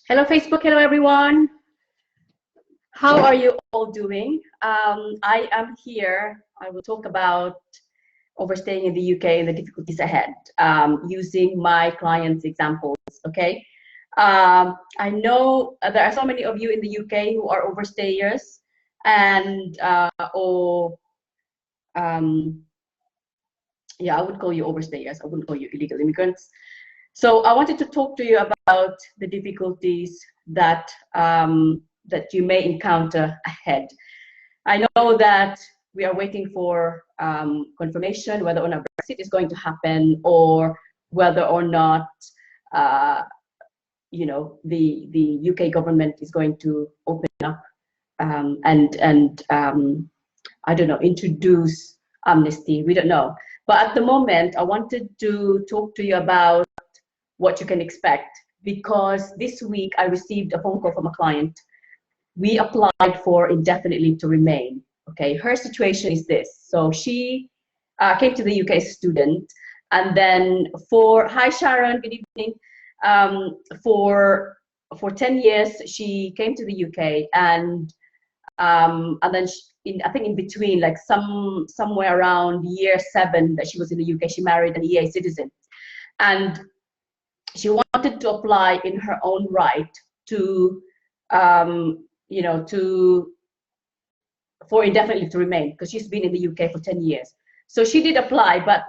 Hello, Facebook. Hello, everyone. How are you all doing? I am here. I will talk about overstaying in the UK and the difficulties ahead using my clients' examples. Okay. I know there are so many of you in the UK who are overstayers and yeah, I would call you overstayers. I wouldn't call you illegal immigrants. So I wanted to talk to you about the difficulties that that you may encounter ahead. I know that we are waiting for confirmation whether or not Brexit is going to happen, or whether or not you know, the UK government is going to open up and I don't know, introduce amnesty. We don't know. But at the moment, I wanted to talk to you about what you can expect, because this week I received a phone call from a client. We applied for indefinite leave to remain. Okay, her situation is this. So she came to the UK as a student, and then hi Sharon, good evening. For 10 years she came to the UK, and then I think in between, like somewhere around year 7 that she was in the UK, she married an EA citizen, and she wanted to apply in her own right to you know, for indefinitely to remain, because she's been in the UK for 10 years. So she did apply, but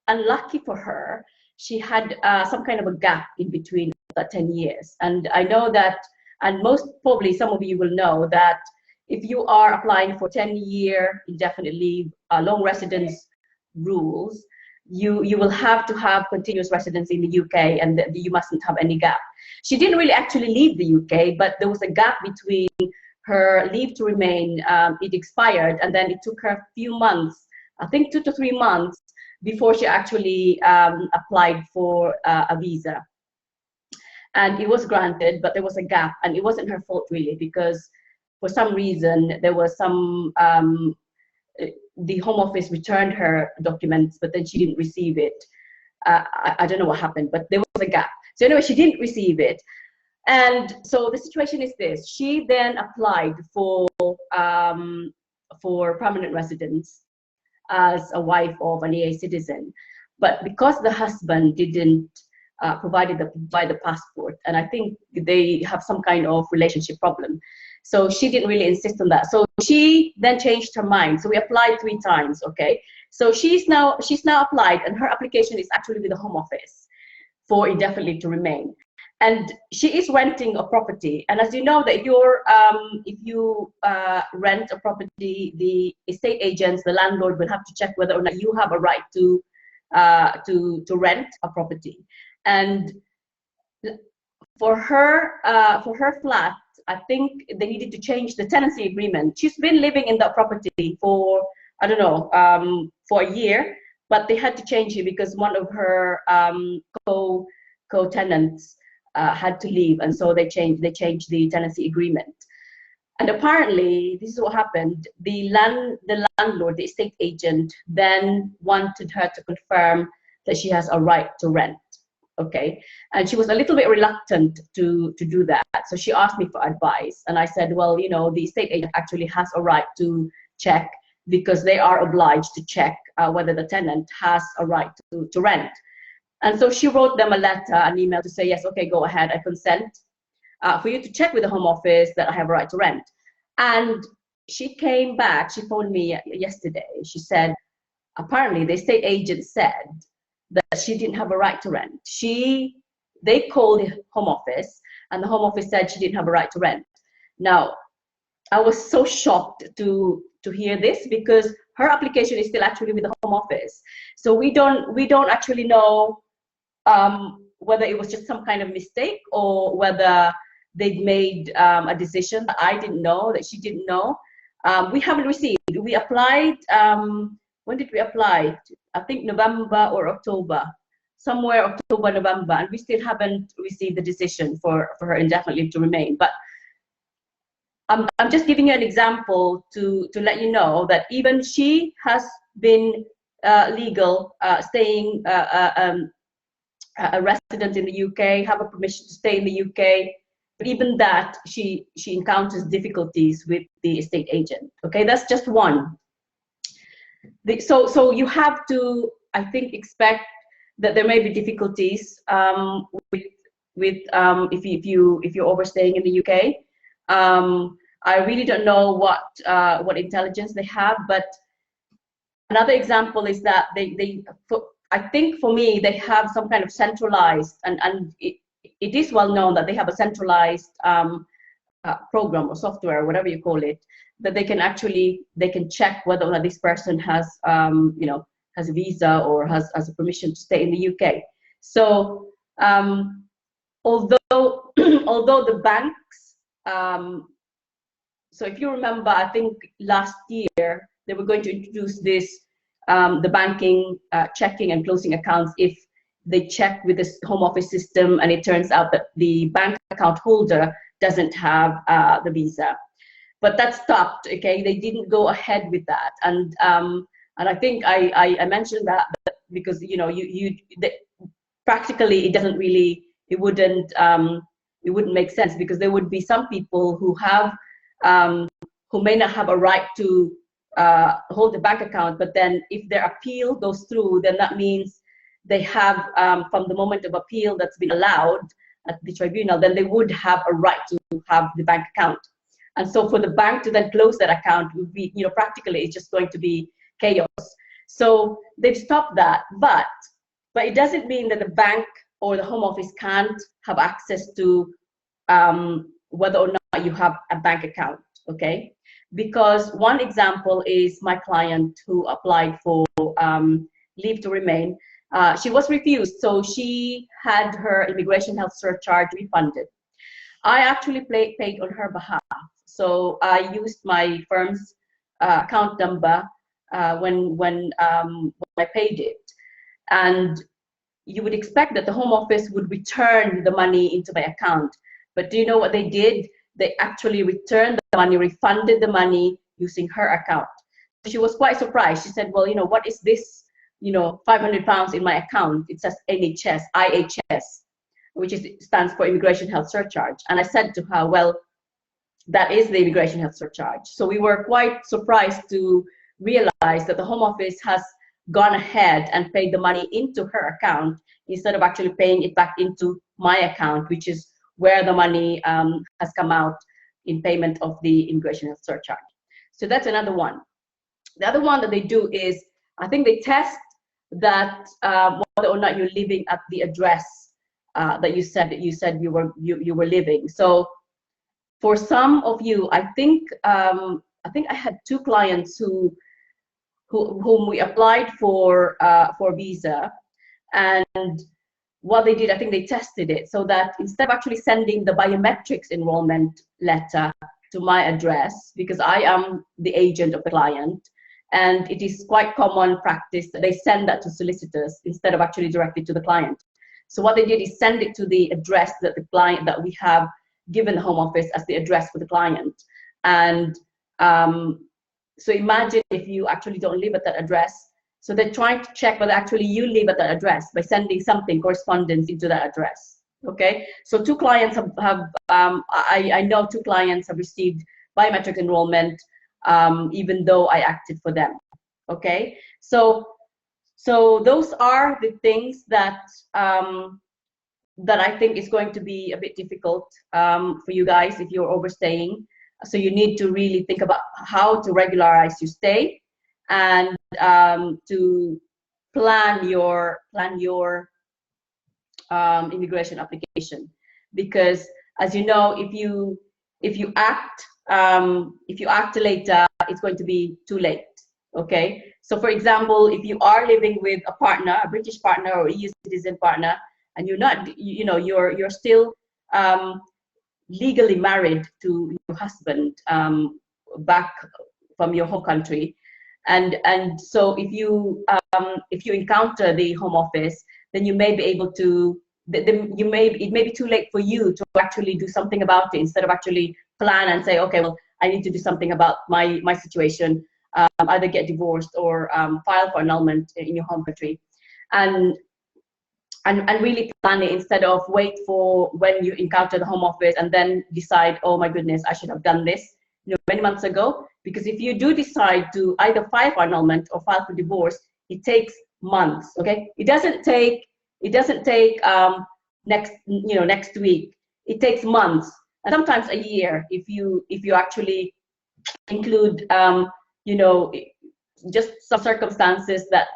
unlucky for her, she had some kind of a gap in between that 10 years. And I know that, and most probably some of you will know that if you are applying for 10-year indefinite leave, long residence rules, you will have to have continuous residence in the UK, and you mustn't have any gap. She didn't really actually leave the UK, but there was a gap between her leave to remain. It expired, and then it took her a few months, I think 2 to 3 months, before she actually applied for a visa. And it was granted, but there was a gap, and it wasn't her fault really, because for some reason there was some the Home Office returned her documents, but then she didn't receive it. I don't know what happened, but there was a gap. So anyway, she didn't receive it. And so the situation is this. She then applied for permanent residence as a wife of an EA citizen. But because the husband didn't provide the passport, and I think they have some kind of relationship problem, so she didn't really insist on that. So she then changed her mind. So we applied 3 times, okay? So she's now applied, and her application is actually with the Home Office for indefinitely to remain. And she is renting a property. And as you know, that if you rent a property, the estate agents, the landlord will have to check whether or not you have a right to rent a property. And for her flat, I think they needed to change the tenancy agreement. She's been living in that property for, I don't know, for a year, but they had to change it because one of her co-tenants had to leave, and so they changed the tenancy agreement. And apparently, this is what happened. The landlord, the estate agent, then wanted her to confirm that she has a right to rent. Okay, and she was a little bit reluctant to do that. So she asked me for advice, and I said, well, you know, the estate agent actually has a right to check, because they are obliged to check whether the tenant has a right to rent. And so she wrote them a letter, an email to say, yes, okay, go ahead, I consent for you to check with the Home Office that I have a right to rent. And she came back, she phoned me yesterday. She said, apparently the estate agent said that she didn't have a right to rent. They called the Home Office, and the Home Office said she didn't have a right to rent. Now, I was so shocked to hear this, because her application is still actually with the Home Office. So we don't actually know whether it was just some kind of mistake, or whether they've made a decision that I didn't know, that she didn't know. We haven't received. We applied. When did we apply? I think November or October, somewhere October, November, and we still haven't received the decision for her indefinite leave to remain. But I'm just giving you an example to let you know that even she has been legal, staying a resident in the UK, have a permission to stay in the UK. even that, she encounters difficulties with the estate agent. Okay, that's just one. So you have to, I think, expect that there may be difficulties with if you're overstaying in the UK. I really don't know what intelligence they have, but another example is that I think for me they have some kind of centralized, and it is well known that they have a centralized program or software, whatever you call it, that they can check whether or not this person has has a visa or has a permission to stay in the UK. So although although the banks, so if you remember, I think last year they were going to introduce this, the banking checking and closing accounts if they check with the Home Office system and it turns out that the bank account holder doesn't have the visa. But that stopped. Okay, they didn't go ahead with that, and I think I mentioned that because practically it doesn't really, it wouldn't make sense, because there would be some people who have who may not have a right to hold a bank account, but then if their appeal goes through, then that means they have, from the moment of appeal that's been allowed at the tribunal, then they would have a right to have the bank account. And so for the bank to then close that account would be, practically it's just going to be chaos. So they've stopped that, but it doesn't mean that the bank or the Home Office can't have access to whether or not you have a bank account, okay? Because one example is my client who applied for leave to remain. She was refused, so she had her immigration health surcharge refunded. I actually paid on her behalf. So I used my firm's account number when I paid it. And you would expect that the Home Office would return the money into my account. But do you know what they did? They actually returned the money, refunded the money using her account. She was quite surprised. She said, well, what is this, £500 in my account? It says NHS, IHS, which stands for Immigration Health Surcharge. And I said to her, well, that is the Immigration Health Surcharge. So we were quite surprised to realize that the Home Office has gone ahead and paid the money into her account instead of actually paying it back into my account, which is where the money has come out in payment of the Immigration Health Surcharge. So that's another one. The other one that they do is, I think they test that whether or not you're living at the address that you said you were living. So for some of you, I think I had 2 clients whom we applied for visa, and what they did, I think they tested it so that instead of actually sending the biometrics enrollment letter to my address, because I am the agent of the client, and it is quite common practice that they send that to solicitors instead of actually directly to the client. So what they did is send it to the address that the client, that we have given the Home Office as the address for the client. And so imagine if you actually don't live at that address. So they're trying to check whether actually you live at that address by sending something, correspondence into that address. Okay, so 2 clients I know 2 clients have received biometric enrollment, even though I acted for them. Okay, so those are the things that that I think is going to be a bit difficult for you guys if you're overstaying. So you need to really think about how to regularize your stay, and to plan your immigration application, because as you know, if you act later, it's going to be too late. Okay, so for example, if you are living with a partner, a British partner or EU citizen partner, and you're not, you're still legally married to your husband back from your home country, and so if you encounter the Home Office, then you may be able to, it may be too late for you to actually do something about it, instead of actually plan and say, okay, well, I need to do something about my situation, either get divorced or file for annulment in your home country. And and really plan it instead of wait for when you encounter the Home Office and then decide, oh my goodness, I should have done this, many months ago. Because if you do decide to either file for annulment or file for divorce, it takes months. Okay, it doesn't take next week. It takes months and sometimes a year if you actually include just some circumstances that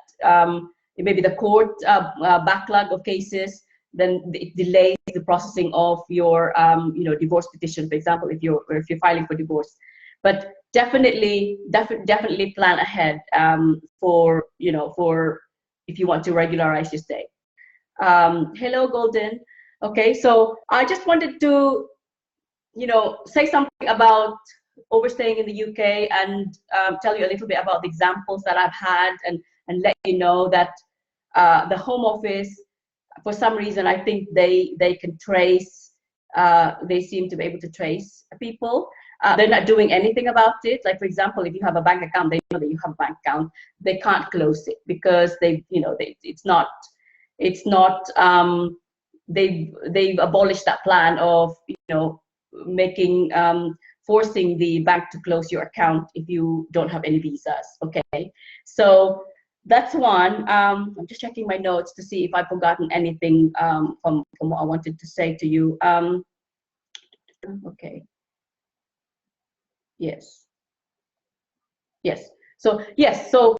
maybe the court backlog of cases, then it delays the processing of your divorce petition, for example, if you're filing for divorce. But definitely plan ahead for if you want to regularize your stay. Hello, Golden. Okay, so I just wanted to say something about overstaying in the UK and tell you a little bit about the examples that I've had, and let you know that the Home Office, for some reason, I think they can trace, they seem to be able to trace people. They're not doing anything about it. Like, for example, if you have a bank account, they know that you have a bank account. They can't close it because they've abolished that plan of making forcing the bank to close your account if you don't have any visas. Okay, so that's one. I'm just checking my notes to see if I've forgotten anything from what I wanted to say to you. Okay. Yes. So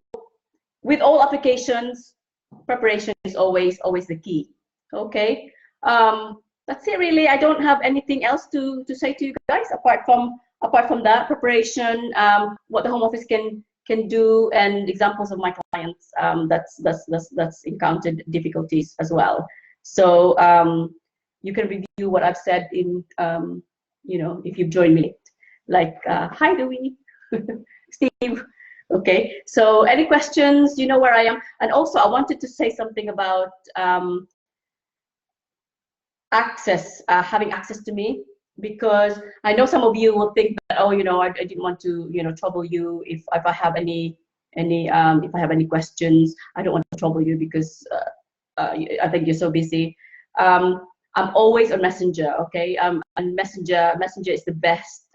with all applications, preparation is always the key. Okay. That's it really. I don't have anything else to say to you guys apart from that preparation, what the Home Office can do, and examples of my clients that's encountered difficulties as well. So you can review what I've said in if you've joined me late. Like hi Louis, Steve. Okay, so any questions? You know where I am. And also I wanted to say something about access, having access to me, because I know some of you will think that, oh, I didn't want to trouble you if I have any if I have any questions. I don't want to trouble you because I think you're so busy. I'm always on Messenger, okay? And Messenger is the best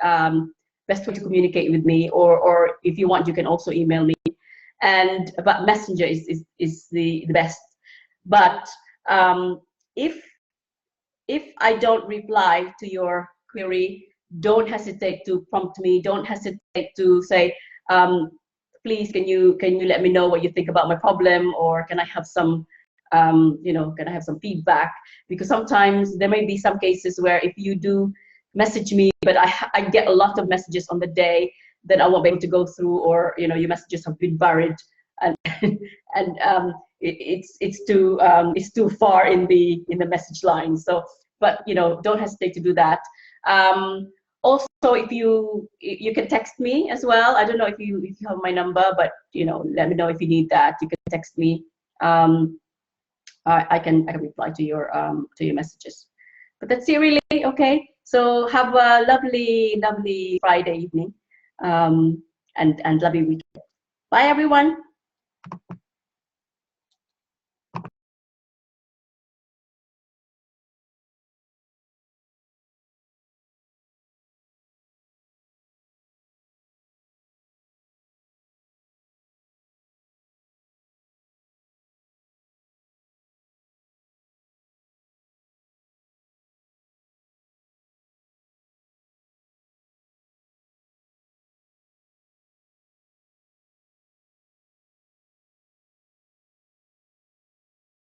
way to communicate with me, or if you want, you can also email me. But Messenger is the best. But if I don't reply to your query, don't hesitate to prompt me. Don't hesitate to say, please, can you let me know what you think about my problem, or can I have some can I have some feedback? Because sometimes there may be some cases where if you do message me, but I get a lot of messages on the day, then I won't be able to go through, or your messages have been buried, and it's too far in the message line. So, but don't hesitate to do that. Also, if you can text me as well. I don't know if you have my number, but let me know if you need that. You can text me. I can reply to your messages. But that's it really. Okay, so have a lovely Friday evening, and lovely weekend. Bye everyone.